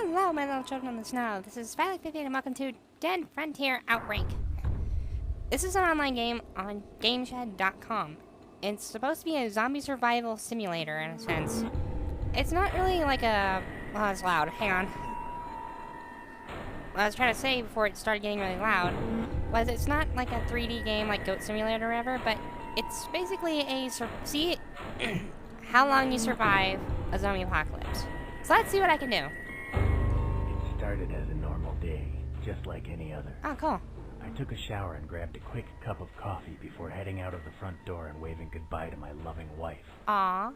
Hello, my little children of the snow. This is Violet58 and welcome to Dead Frontier Outbreak. This is an online game on GameShed.com. It's supposed to be a zombie survival simulator in a sense. It's not really like a... Oh, it's loud. Hang on. What I was trying to say before it started getting really loud was it's not like a 3D game like Goat Simulator or whatever, but it's basically a... See how long you survive a zombie apocalypse. So let's see what I can do. It started as a normal day, just like any other. Oh, cool. I took a shower and grabbed a quick cup of coffee before heading out of the front door and waving goodbye to my loving wife. Aww.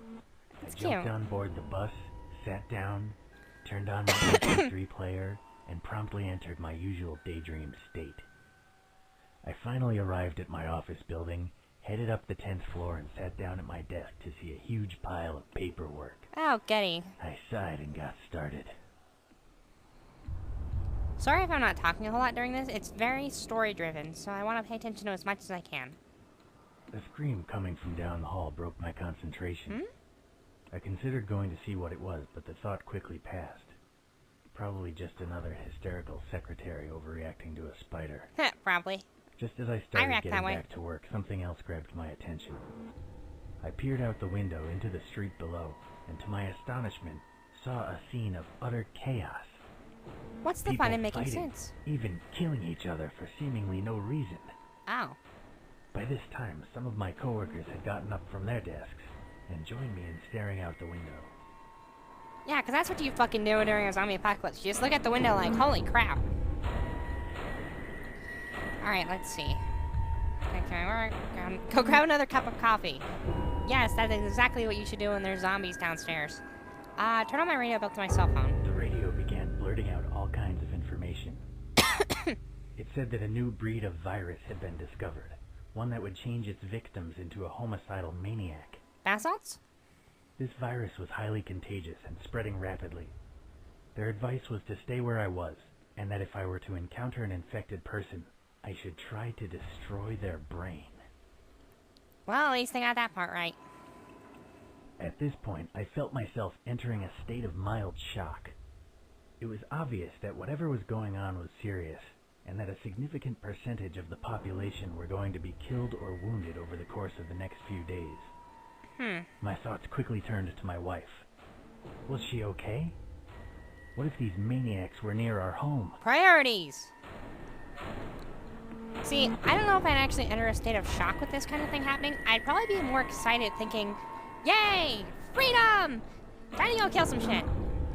That's I jumped cute. on board the bus, sat down, turned on my MP3 player, and promptly entered my usual daydream state. I finally arrived at my office building, headed up the 10th floor, and sat down at my desk to see a huge pile of paperwork. Oh, goody. I sighed and got started. Sorry if I'm not talking a whole lot during this. It's very story-driven, so I want to pay attention to as much as I can. A scream coming from down the hall broke my concentration. I considered going to see what it was, but the thought quickly passed. Probably just another hysterical secretary overreacting to a spider. Probably. Just as I started getting back to work, something else grabbed my attention. I peered out the window into the street below, and to my astonishment, saw a scene of utter chaos. What's the People fun in making fighting, sense? even killing each other for seemingly no reason. Oh. By this time, some of my coworkers had gotten up from their desks and joined me in staring out the window. Yeah, because that's what you fucking do during a zombie apocalypse. You just look at the window like, holy crap. Alright, let's see. Okay, go grab another cup of coffee. Yes, that is exactly what you should do when there's zombies downstairs. Turn on my radio built to my cell phone. The radio began blurting out all kinds of information. It said that a new breed of virus had been discovered. One that would change its victims into a homicidal maniac. Bath salts? This virus was highly contagious and spreading rapidly. Their advice was to stay where I was, and that if I were to encounter an infected person, I should try to destroy their brain. Well, at least they got that part right. At this point, I felt myself entering a state of mild shock. It was obvious that whatever was going on was serious, and that a significant percentage of the population were going to be killed or wounded over the course of the next few days. My thoughts quickly turned to my wife. Was she okay? What if these maniacs were near our home? Priorities! See, I don't know if I'd actually enter a state of shock with this kind of thing happening. I'd probably be more excited thinking, yay! Freedom! Time to go kill some shit.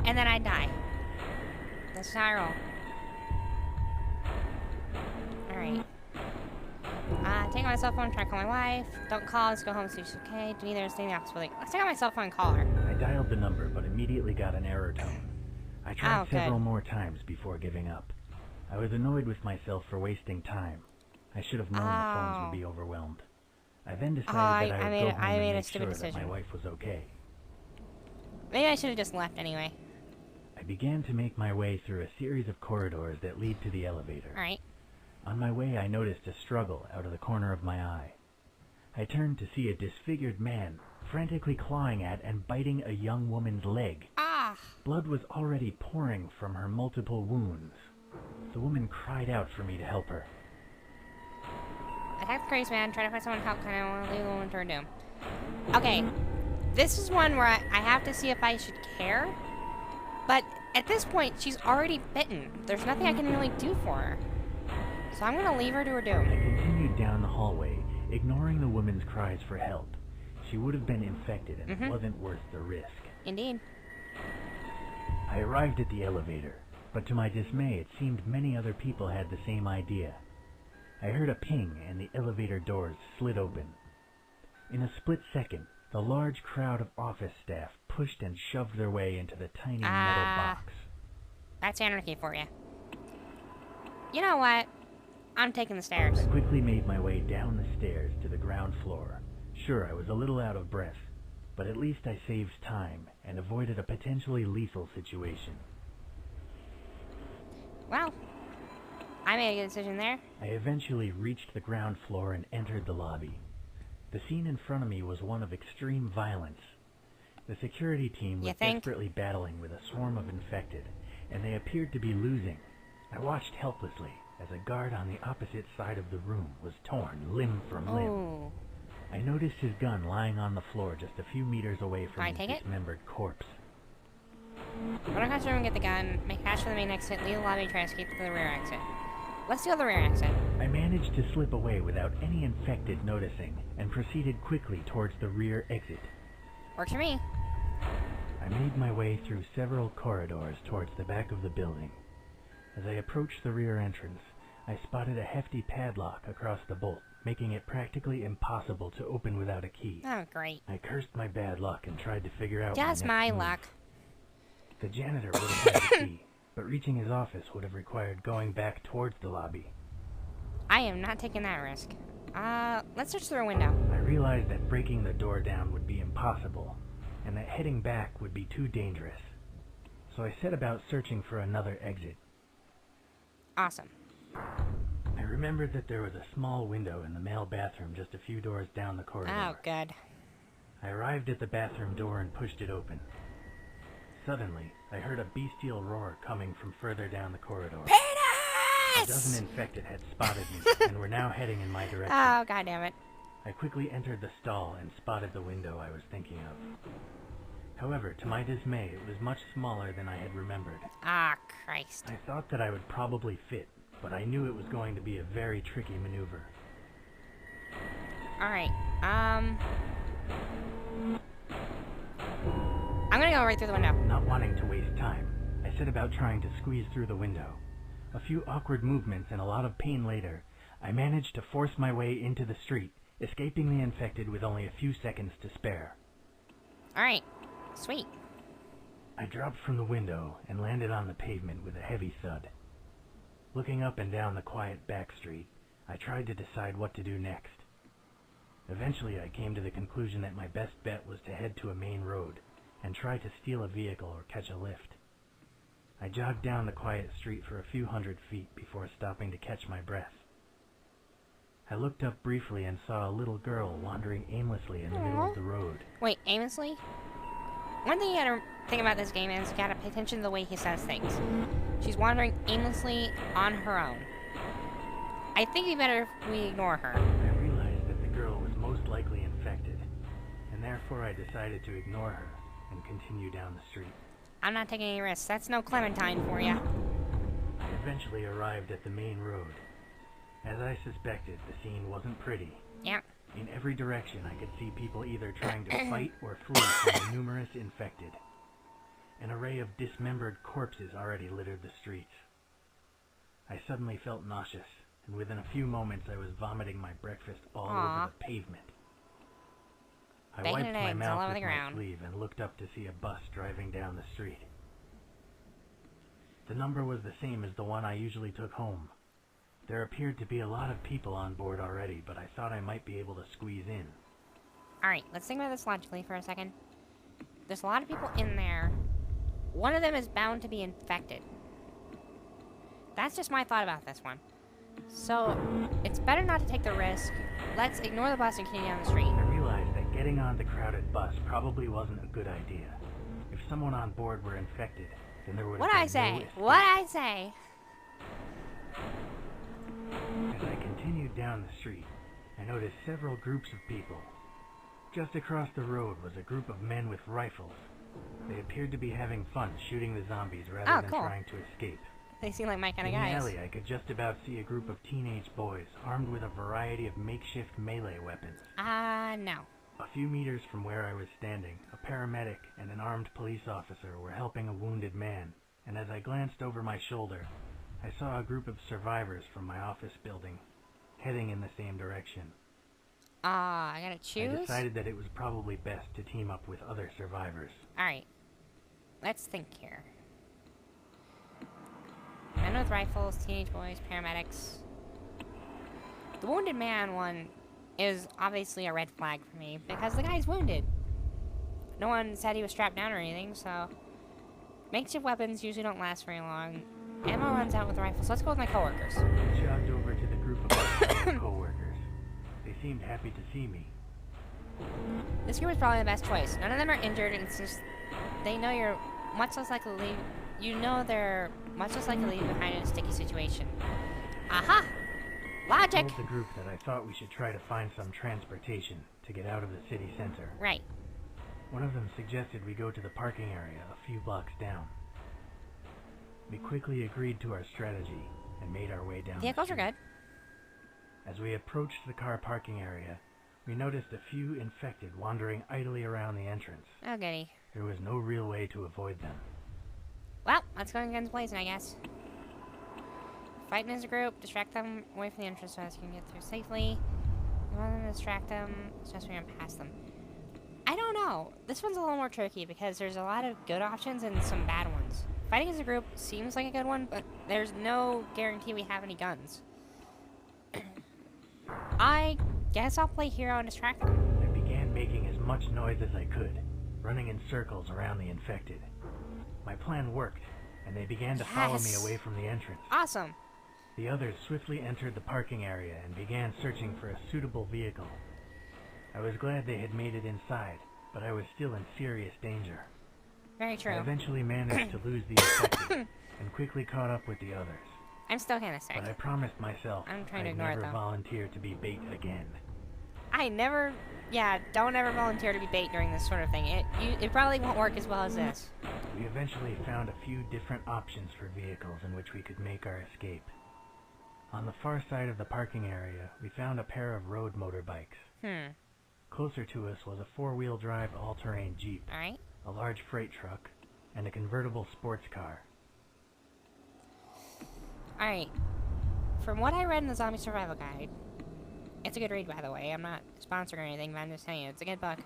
And then I'd die. That's how I roll. Alright. Take out my cell phone, try to call my wife. Don't call, let's go home, see if she's okay. Do neither, stay in the office building. Let's take out my cell phone and call her. I dialed the number, but immediately got an error tone. I tried several more times before giving up. I was annoyed with myself for wasting time. I should have known the phones would be overwhelmed. I then decided that I would go home and make sure that my wife was okay. Maybe I should have just left anyway. I began to make my way through a series of corridors that lead to the elevator. Alright. On my way, I noticed a struggle out of the corner of my eye. I turned to see a disfigured man frantically clawing at and biting a young woman's leg. Ah! Blood was already pouring from her multiple wounds. The woman cried out for me to help her. Attack the crazy man, try to find someone to help, kind of want to leave the woman to her doom. Okay, this is one where I have to see if I should care. But at this point, she's already bitten. There's nothing I can really do for her. So I'm going to leave her to her doom. I continued down the hallway, ignoring the woman's cries for help. She would have been infected and it wasn't worth the risk. Indeed. I arrived at the elevator, but to my dismay, it seemed many other people had the same idea. I heard a ping and the elevator doors slid open. In a split second, the large crowd of office staff pushed and shoved their way into the tiny metal box. That's anarchy for you. You know what? I'm taking the stairs. I quickly made my way down the stairs to the ground floor. Sure, I was a little out of breath, but at least I saved time and avoided a potentially lethal situation. Well, I made a good decision there. I eventually reached the ground floor and entered the lobby. The scene in front of me was one of extreme violence. The security team was desperately battling with a swarm of infected, and they appeared to be losing. I watched helplessly as a guard on the opposite side of the room was torn limb from limb. Oh. I noticed his gun lying on the floor just a few meters away from Alright, his take it. dismembered corpse. Run across the room and get the gun. Make hash for the main exit. Leave the lobby. Try to escape to the rear exit. Let's do the rear exit. I managed to slip away without any infected noticing and proceeded quickly towards the rear exit. Works for me. I made my way through several corridors towards the back of the building. As I approached the rear entrance, I spotted a hefty padlock across the bolt, making it practically impossible to open without a key. Oh, great. I cursed my bad luck and tried to figure out Just my move. luck. The janitor would have had the key, but reaching his office would have required going back towards the lobby. I am not taking that risk. Let's search through a window. I realized that breaking the door down would be impossible, and that heading back would be too dangerous. So I set about searching for another exit. Awesome. I remembered that there was a small window in the male bathroom just a few doors down the corridor. Oh, good. I arrived at the bathroom door and pushed it open. Suddenly, I heard a bestial roar coming from further down the corridor. A Penis! dozen infected had spotted me and were now heading in my direction. Oh, goddammit. I quickly entered the stall and spotted the window I was thinking of. However, to my dismay, it was much smaller than I had remembered. Ah, Christ. I thought that I would probably fit, but I knew it was going to be a very tricky maneuver. Alright, I'm gonna go right through the window. Not wanting to waste time, I set about trying to squeeze through the window. A few awkward movements and a lot of pain later, I managed to force my way into the street, escaping the infected with only a few seconds to spare. Alright, sweet. I dropped from the window and landed on the pavement with a heavy thud. Looking up and down the quiet back street, I tried to decide what to do next. Eventually, I came to the conclusion that my best bet was to head to a main road and try to steal a vehicle or catch a lift. I jogged down the quiet street for a few hundred feet before stopping to catch my breath. I looked up briefly and saw a little girl wandering aimlessly in the middle of the road. Wait, aimlessly? One thing you gotta think about this game is you gotta pay attention to the way he says things. She's wandering aimlessly on her own. I think it'd be better if we ignore her. I realized that the girl was most likely infected, and therefore I decided to ignore her and continue down the street. I'm not taking any risks. That's no Clementine for you. I eventually arrived at the main road. As I suspected, the scene wasn't pretty. Yeah. In every direction, I could see people either trying to fight or flee from the numerous infected. An array of dismembered corpses already littered the streets. I suddenly felt nauseous, and within a few moments I was vomiting my breakfast all over the pavement. I Bacon wiped and my eggs mouth all over with the my ground. sleeve and looked up to see a bus driving down the street. The number was the same as the one I usually took home. There appeared to be a lot of people on board already, but I thought I might be able to squeeze in. Alright, let's think about this logically for a second. There's a lot of people in there. One of them is bound to be infected. That's just my thought about this one. So, it's better not to take the risk. Let's ignore the bus and continue down the street. I realized that getting on the crowded bus probably wasn't a good idea. If someone on board were infected, then there would have What'd I been say? no escape. What'd I say? As I continued down the street, I noticed several groups of people. Just across the road was a group of men with rifles. They appeared to be having fun shooting the zombies rather than cool. trying to escape. They seem like my kind of In the guys. alley, I could just about see a group of teenage boys armed with a variety of makeshift melee weapons. No. A few meters from where I was standing, a paramedic and an armed police officer were helping a wounded man, and as I glanced over my shoulder, I saw a group of survivors from my office building, heading in the same direction. I gotta I choose? decided that it was probably best to team up with other survivors. Alright. Let's think here. Men with rifles, teenage boys, paramedics. The wounded man one is obviously a red flag for me, because the guy's wounded. No one said he was strapped down or anything, so... Makeshift weapons usually don't last very long. Ammo runs out with rifles. Let's go with my coworkers. I jogged over to the group of my co-workers. They seemed happy to see me. This group is probably the best choice. None of them are injured, and it's just... They know you're much less likely to leave. You know they're much less likely to leave behind in a sticky situation. Aha! I Logic. told the group that I thought we should try to find some transportation to get out of the city center. Right. One of them suggested we go to the parking area a few blocks down. We quickly agreed to our strategy and made our way down. Vehicles are good. As we approached the car parking area, we noticed a few infected wandering idly around the entrance. Oh, goody. There was no real way to avoid them. Well, let's go against blazing, I guess. Fighting as a group, distract them away from the entrance so as you can get through safely. You want them to distract them, it's just we're gonna pass them. I don't know. This one's a little more tricky because there's a lot of good options and some bad ones. Fighting as a group seems like a good one, but there's no guarantee we have any guns. I guess I'll play hero and distract them. I began making as much noise as I could, running in circles around the infected. My plan worked, and they began to follow me away from the entrance. Awesome. The others swiftly entered the parking area and began searching for a suitable vehicle. I was glad they had made it inside, but I was still in serious danger. Very true. I eventually managed to lose the infected and quickly caught up with the others. I'm still kind of sick. But I promised myself I'm trying to I'd ignore it, never though. volunteer to be bait again. Don't ever volunteer to be bait during this sort of thing. It probably won't work as well as this. We eventually found a few different options for vehicles in which we could make our escape. On the far side of the parking area, we found a pair of road motorbikes. Closer to us was a four-wheel drive all-terrain Jeep, Alright. a large freight truck, and a convertible sports car. Alright. From what I read in the Zombie Survival Guide, it's a good read, by the way. I'm not sponsored or anything, but I'm just saying it's a good book.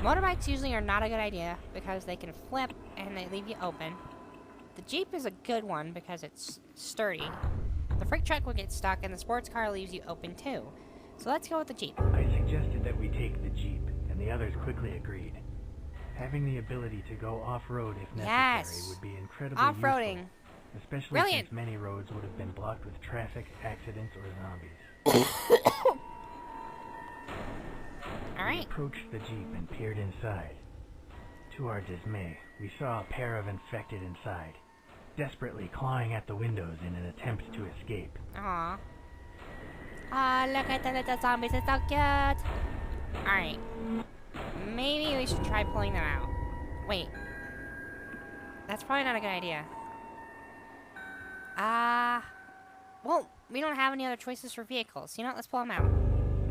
Motorbikes usually are not a good idea because they can flip and they leave you open. The Jeep is a good one because it's sturdy. The freight truck will get stuck and the sports car leaves you open too. So let's go with the Jeep. I suggested that we take the Jeep, and the others quickly agreed. Having the ability to go off-road if necessary would be incredibly Off-roading. useful, especially Brilliant. since many roads would have been blocked with traffic, accidents, or zombies. We Alright. approached the Jeep and peered inside. To our dismay, we saw a pair of infected inside, desperately clawing at the windows in an attempt to escape. Aww. Ah, look at the little zombies, it's so cute! Alright. Maybe we should try pulling them out. Wait. That's probably not a good idea. Well, we don't have any other choices for vehicles. You know what, let's pull them out.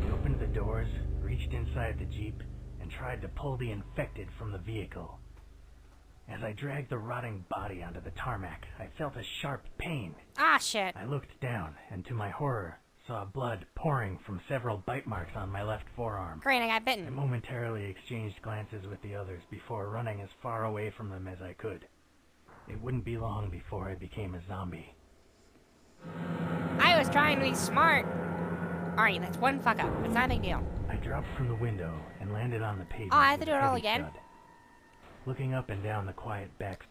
We opened the doors, reached inside the Jeep, and tried to pull the infected from the vehicle. As I dragged the rotting body onto the tarmac, I felt a sharp pain. Ah, shit. I looked down, and to my horror, saw blood pouring from several bite marks on my left forearm. Great, I got I bitten. momentarily exchanged glances with the others before running as far away from them as I could. It wouldn't be long before I became a zombie. I was trying to be smart. Alright, that's one fuck up. It's not a big deal. I dropped from the window and landed on the pavement. Oh, I have to with do a it all heavy again? thud. Looking up and down the quiet back.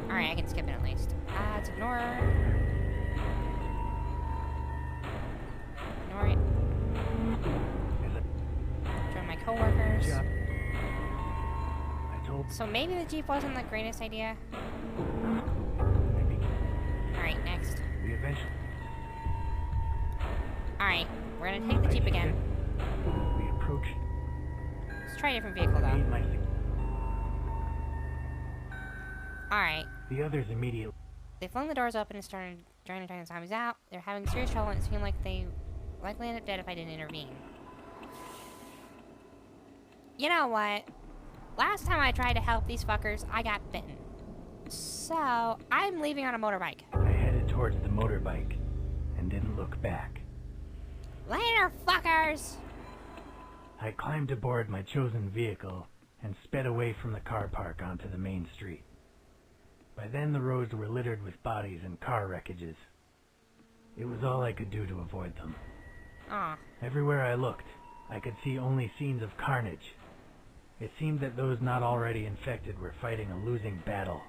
Alright, I can skip it at least. Let's ignore. Ignore it. As a Join my coworkers. job, I told So maybe the Jeep wasn't the greatest idea. maybe Alright, next. we eventually. Alright, we're gonna take the Jeep again. We approached. Let's try a different vehicle though. Made my Alright. the others immediately. They flung the doors open and started trying to drive the zombies out. They're having serious trouble and it seemed like they likely end up dead if I didn't intervene. You know what? Last time I tried to help these fuckers, I got bitten. So, I'm leaving on a motorbike. I headed towards the motorbike and didn't look back. Later, fuckers! I climbed aboard my chosen vehicle and sped away from the car park onto the main street. By then the roads were littered with bodies and car wreckages. It was all I could do to avoid them. Aw. Everywhere I looked, I could see only scenes of carnage. It seemed that those not already infected were fighting a losing battle.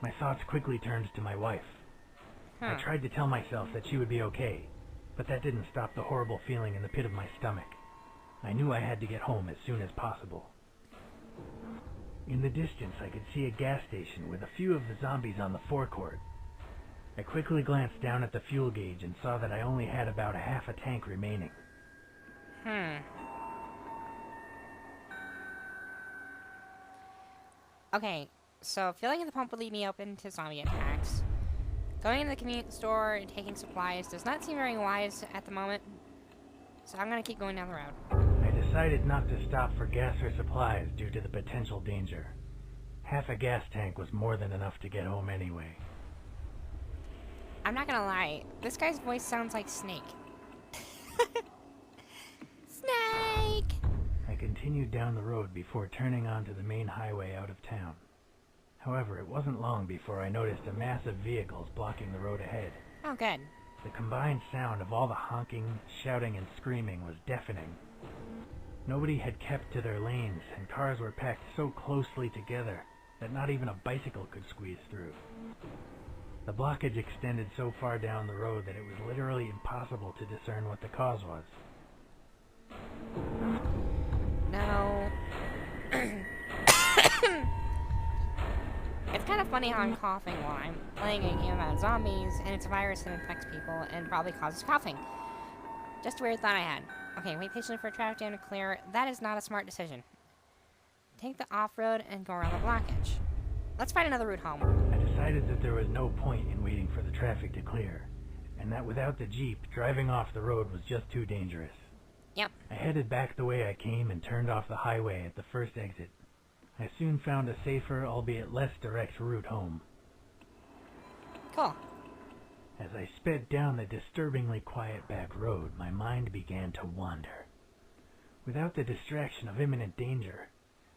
My thoughts quickly turned to my wife. I tried to tell myself that she would be okay, but that didn't stop the horrible feeling in the pit of my stomach. I knew I had to get home as soon as possible. In the distance, I could see a gas station with a few of the zombies on the forecourt. I quickly glanced down at the fuel gauge and saw that I only had about a half a tank remaining. Okay, so filling in the pump would leave me open to zombie attacks. Going into the convenience store and taking supplies does not seem very wise at the moment, so I'm gonna keep going down the road. I decided not to stop for gas or supplies due to the potential danger. Half a gas tank was more than enough to get home anyway. I'm not gonna lie, this guy's voice sounds like Snake. Snake! I continued down the road before turning onto the main highway out of town. However, it wasn't long before I noticed a mass of vehicles blocking the road ahead. Oh, good. The combined sound of all the honking, shouting, and screaming was deafening. Nobody had kept to their lanes, and cars were packed so closely together that not even a bicycle could squeeze through. The blockage extended so far down the road that it was literally impossible to discern what the cause was. No. It's kind of funny how I'm coughing while I'm playing a game about zombies, and it's a virus that infects people and probably causes coughing. Just a weird thought I had. Okay, wait patiently for traffic jam to clear. That is not a smart decision. Take the off-road and go around the blockage. Let's find another route home. I decided that there was no point in waiting for the traffic to clear, and that without the Jeep, driving off the road was just too dangerous. Yep. I headed back the way I came and turned off the highway at the first exit. I soon found a safer, albeit less direct route home. Cool. As I sped down the disturbingly quiet back road, my mind began to wander. Without the distraction of imminent danger,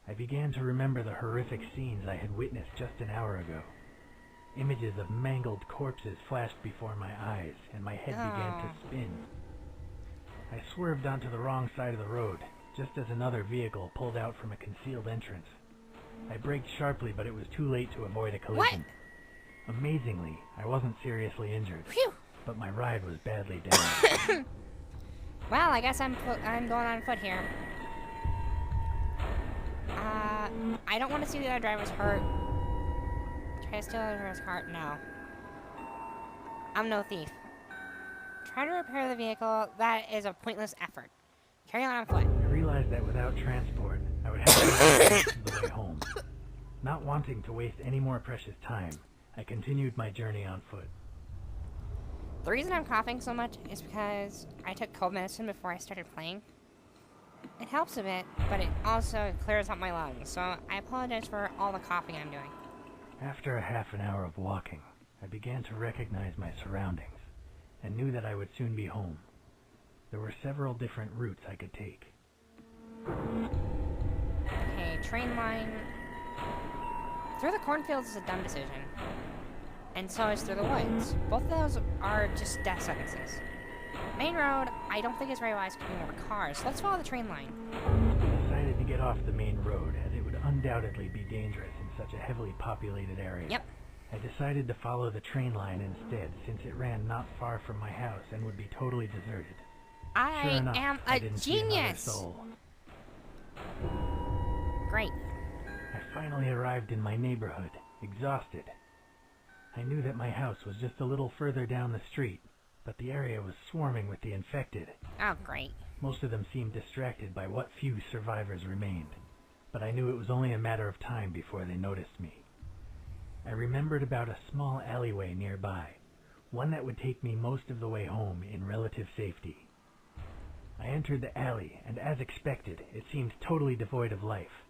I began to remember the horrific scenes I had witnessed just an hour ago. Images of mangled corpses flashed before my eyes, and my head began to spin. I swerved onto the wrong side of the road, just as another vehicle pulled out from a concealed entrance. I braked sharply, but it was too late to avoid a collision. What? Amazingly, I wasn't seriously injured, Phew. but my ride was badly damaged. Well, I guess I'm going on foot here. I don't want to see the other drivers hurt. Try to steal the other driver's car? No. I'm no thief. Try to repair the vehicle. That is a pointless effort. Carry on foot. I realized that without transport, I would have to walk most of the way home. Not wanting to waste any more precious time, I continued my journey on foot. The reason I'm coughing so much is because I took cold medicine before I started playing. It helps a bit, but it also clears up my lungs, so I apologize for all the coughing I'm doing. After a half an hour of walking, I began to recognize my surroundings, and knew that I would soon be home. There were several different routes I could take. Okay, train line. Through the cornfields is a dumb decision. And so is through the woods. Both of those are just death sentences. Main road, I don't think is very wise to be more cars, so let's follow the train line. I decided to get off the main road, as it would undoubtedly be dangerous in such a heavily populated area. Yep. I decided to follow the train line instead, since it ran not far from my house and would be totally deserted. Sure enough, am I a didn't see another genius! soul. Great. I finally arrived in my neighborhood, exhausted. I knew that my house was just a little further down the street, but the area was swarming with the infected. Oh, great. Most of them seemed distracted by what few survivors remained, but I knew it was only a matter of time before they noticed me. I remembered about a small alleyway nearby, one that would take me most of the way home in relative safety. I entered the alley, and as expected, it seemed totally devoid of life.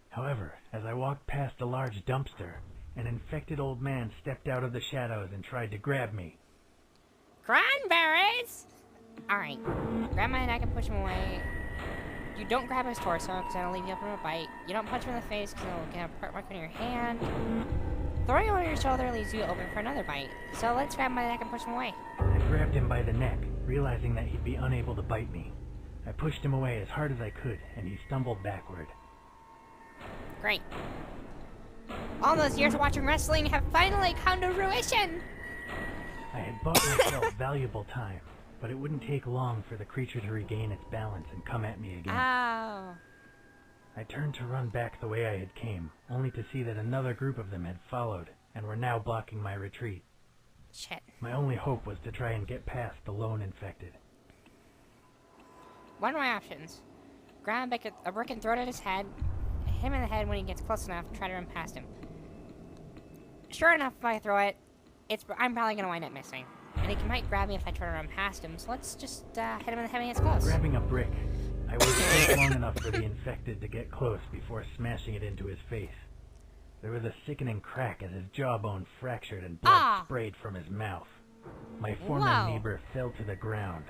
However, as I walked past a large dumpster, an infected old man stepped out of the shadows and tried to grab me. Cranberries! Alright. Grab my neck and push him away. You don't grab his torso, because that'll leave you up from a bite. You don't punch him in the face, because it'll get a part mark on your hand. Throwing him on your shoulder leaves you open for another bite. So let's grab my neck and push him away. I grabbed him by the neck, realizing that he'd be unable to bite me. I pushed him away as hard as I could, and he stumbled backward. Great. All those years of watching wrestling have finally come to fruition! I had bought myself valuable time, but it wouldn't take long for the creature to regain its balance and come at me again. Oh. I I turned to run back the way I had came, only to see that another group of them had followed and were now blocking my retreat. Shit. My only hope was to try and get past the lone infected. One of my options. Grab a brick and throw it at his head. Hit him in the head when he gets close enough. Try to run past him. Sure enough, if I throw it, I'm probably going to wind up missing. And he might grab me if I try to run past him, so let's just hit him in the head when he gets close. Grabbing a brick, I waited long enough for the infected to get close before smashing it into his face. There was a sickening crack as his jawbone fractured and blood sprayed from his mouth. My former neighbor fell to the ground,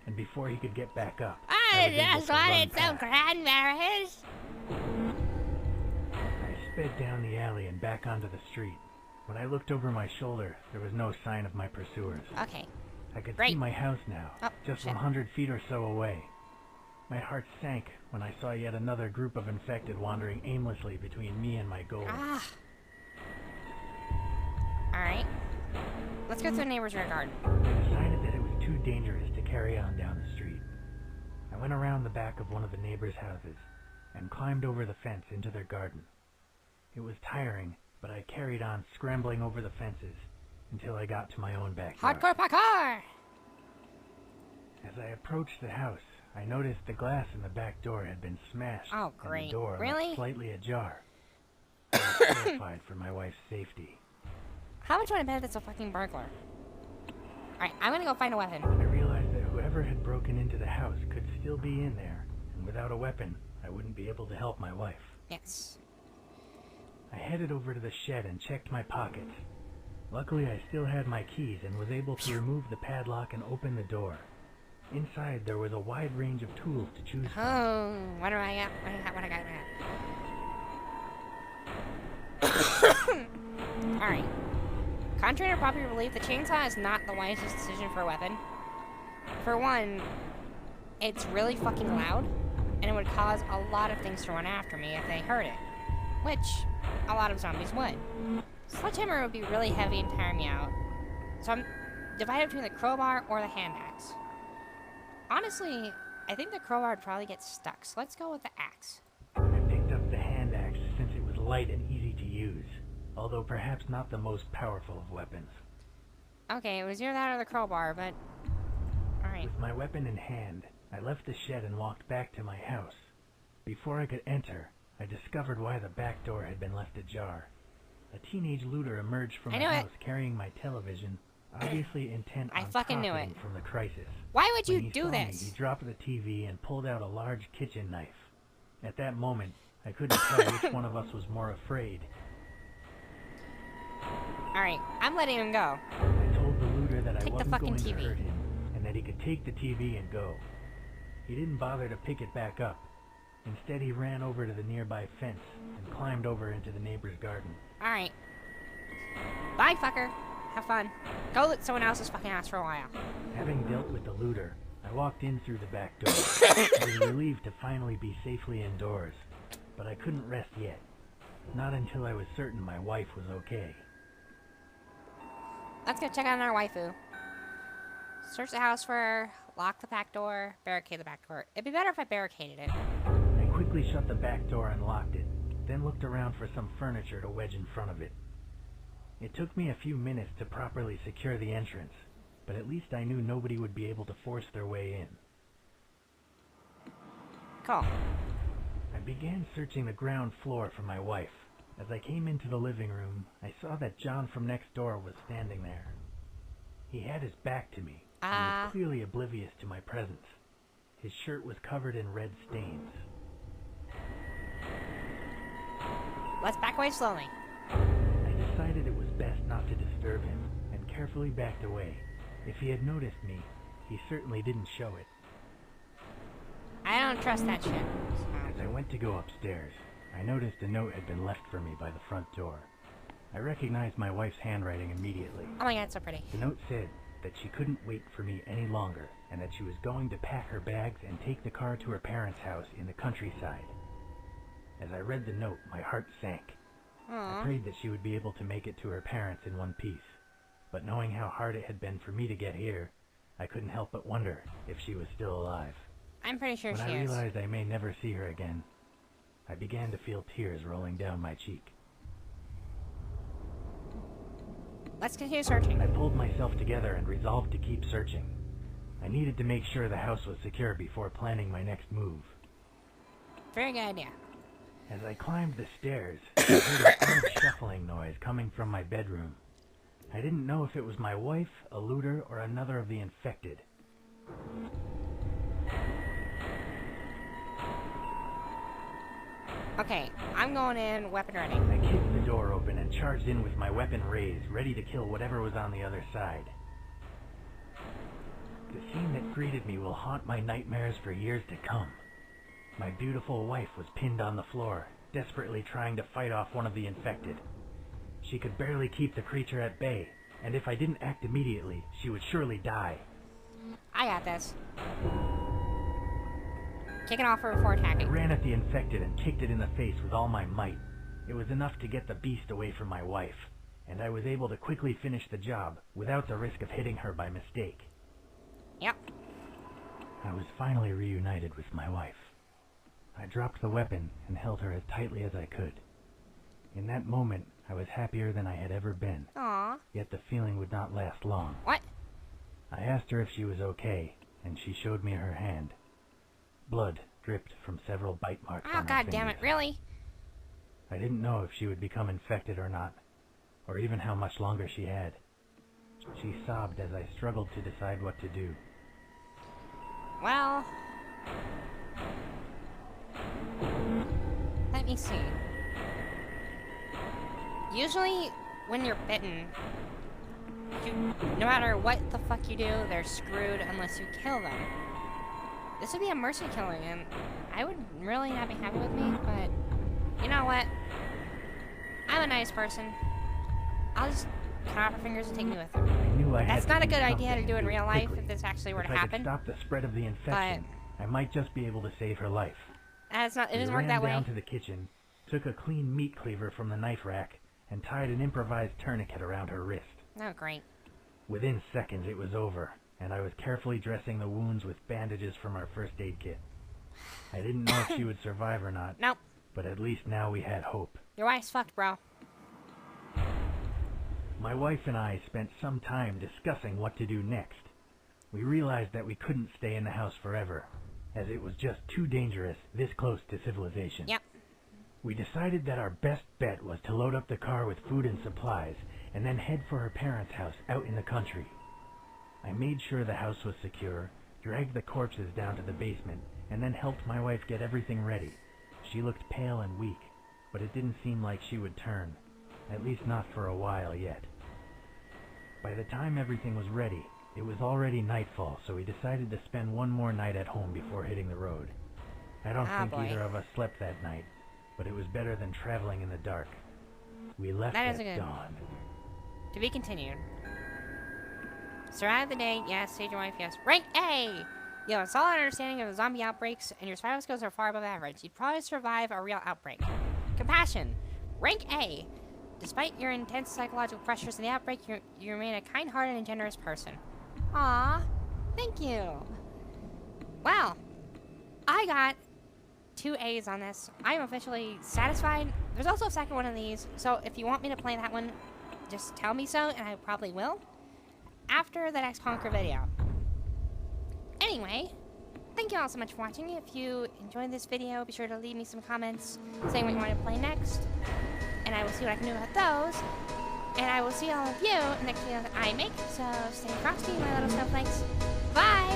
and before he could get back up, I just wanted some cranberries! I sped down the alley and back onto the street. When I looked over my shoulder, there was no sign of my pursuers. Okay. I could see my house now, just 100 feet or so away. My heart sank when I saw yet another group of infected wandering aimlessly between me and my goal. Alright. Let's go to the neighbor's rear garden. I decided that it was too dangerous to carry on down the street. I went around the back of one of the neighbors' houses and climbed over the fence into their garden. It was tiring, but I carried on scrambling over the fences until I got to my own backyard. Hardcore parkour! As I approached the house, I noticed the glass in the back door had been smashed. Oh, great. And the door Really? slightly ajar. I was terrified for my wife's safety. How much would I bet it's a fucking burglar? Alright, I'm gonna go find a weapon. I realized that whoever had broken into the house could still be in there, and without a weapon, I wouldn't be able to help my wife. Yes. I headed over to the shed and checked my pockets. Luckily, I still had my keys and was able to remove the padlock and open the door. Inside, there was a wide range of tools to choose from. Oh, what do I got? What I got? Alright. Contrary to popular belief, the chainsaw is not the wisest decision for a weapon. For one, it's really fucking loud, and it would cause a lot of things to run after me if they heard it. Which, a lot of zombies would. Sledgehammer would be really heavy and tire me out. So I'm divided between the crowbar or the hand axe. Honestly, I think the crowbar would probably get stuck, so let's go with the axe. I picked up the hand axe since it was light and easy to use, although perhaps not the most powerful of weapons. Okay, it was either that or the crowbar, but... Alright. With my weapon in hand, I left the shed and walked back to my house. Before I could enter, I discovered why the back door had been left ajar. A teenage looter emerged from the house carrying my television, obviously intent on profiting from the crisis. Why would you When he do saw this? Me, he dropped the TV and pulled out a large kitchen knife. At that moment, I couldn't tell which one of us was more afraid. Alright, I'm letting him go. I told the looter that I Take the wasn't fucking going to TV. hurt him, and that he could take the TV and go. He didn't bother to pick it back up. Instead, he ran over to the nearby fence and climbed over into the neighbor's garden. Alright. Bye, fucker. Have fun. Go loot someone else's fucking house for a while. Having dealt with the looter, I walked in through the back door. I was relieved to finally be safely indoors, but I couldn't rest yet. Not until I was certain my wife was okay. Let's go check on our waifu. Search the house for her, lock the back door, barricade the back door. It'd be better if I barricaded it. I quickly shut the back door and locked it, then looked around for some furniture to wedge in front of it. It took me a few minutes to properly secure the entrance, but at least I knew nobody would be able to force their way in. Cool. I began searching the ground floor for my wife. As I came into the living room, I saw that John from next door was standing there. He had his back to me, and was clearly oblivious to my presence. His shirt was covered in red stains. Let's back away slowly. I decided it was best not to disturb him, and carefully backed away. If he had noticed me, he certainly didn't show it. I don't trust that shit. As I went to go upstairs, I noticed a note had been left for me by the front door. I recognized my wife's handwriting immediately. Oh my god, it's so pretty. The note said that she couldn't wait for me any longer, and that she was going to pack her bags and take the car to her parents' house in the countryside. As I read the note, my heart sank. I prayed that she would be able to make it to her parents in one piece, but knowing how hard it had been for me to get here, I couldn't help but wonder if she was still alive. I'm pretty sure When she I is. realized I may never see her again, I began to feel tears rolling down my cheek. Let's continue searching. I pulled myself together and resolved to keep searching. I needed to make sure the house was secure before planning my next move. Very good idea. As I climbed the stairs, I heard a odd shuffling noise coming from my bedroom. I didn't know if it was my wife, a looter, or another of the infected. Okay, I'm going in, weapon ready. I kicked the door open and charged in with my weapon raised, ready to kill whatever was on the other side. The scene that greeted me will haunt my nightmares for years to come. My beautiful wife was pinned on the floor, desperately trying to fight off one of the infected. She could barely keep the creature at bay, and if I didn't act immediately, she would surely die. I got this. Kicking off her before I attacking. ran at the infected and kicked it in the face with all my might. It was enough to get the beast away from my wife, and I was able to quickly finish the job without the risk of hitting her by mistake. Yep. I was finally reunited with my wife. I dropped the weapon and held her as tightly as I could. In that moment, I was happier than I had ever been. Aww. Yet the feeling would not last long. What? I asked her if she was okay, and she showed me her hand. Blood dripped from several bite marks Oh, on her god damn it, fingers. really? I didn't know if she would become infected or not, or even how much longer she had. She sobbed as I struggled to decide what to do. Well... Let me see. Usually, when you're bitten, no matter what the fuck you do, they're screwed unless you kill them. This would be a mercy killing, and I would really not be happy with me, but you know what? I'm a nice person. I'll just cut off her fingers and take me with her. I knew I had That's to not a do good idea to something do in real life quickly. if this actually were to If I could happen. stop the spread of the infection, I might just be able to save her life. It We doesn't work ran that way. down to the kitchen, took a clean meat cleaver from the knife rack, and tied an improvised tourniquet around her wrist. Oh, great. Within seconds it was over, and I was carefully dressing the wounds with bandages from our first aid kit. I didn't know if she would survive or not, Nope. but at least now we had hope. Your wife's fucked, bro. My wife and I spent some time discussing what to do next. We realized that we couldn't stay in the house forever, as it was just too dangerous this close to civilization. Yep. We decided that our best bet was to load up the car with food and supplies, and then head for her parents' house out in the country. I made sure the house was secure, dragged the corpses down to the basement, and then helped my wife get everything ready. She looked pale and weak, but it didn't seem like she would turn, at least not for a while yet. By the time everything was ready, it was already nightfall, so we decided to spend one more night at home before hitting the road. I don't think boy. either of us slept that night, but it was better than traveling in the dark. We left That is at good. dawn. To be continued. Survive the day, yes. Save your wife, yes. Rank A! You have a solid understanding of zombie outbreaks, and your survival skills are far above average. You'd probably survive a real outbreak. Compassion. Rank A. Despite your intense psychological pressures in the outbreak, you remain a kind-hearted and generous person. Aww. Thank you. Well, I got 2 A's on this. I'm officially satisfied. There's also a second one of these, so if you want me to play that one, just tell me so, and I probably will, after the next Conquer video. Anyway, thank you all so much for watching. If you enjoyed this video, be sure to leave me some comments saying what you want to play next, and I will see what I can do about those. And I will see all of you in the next video that I make, so stay frosty, my little snowflakes. Bye!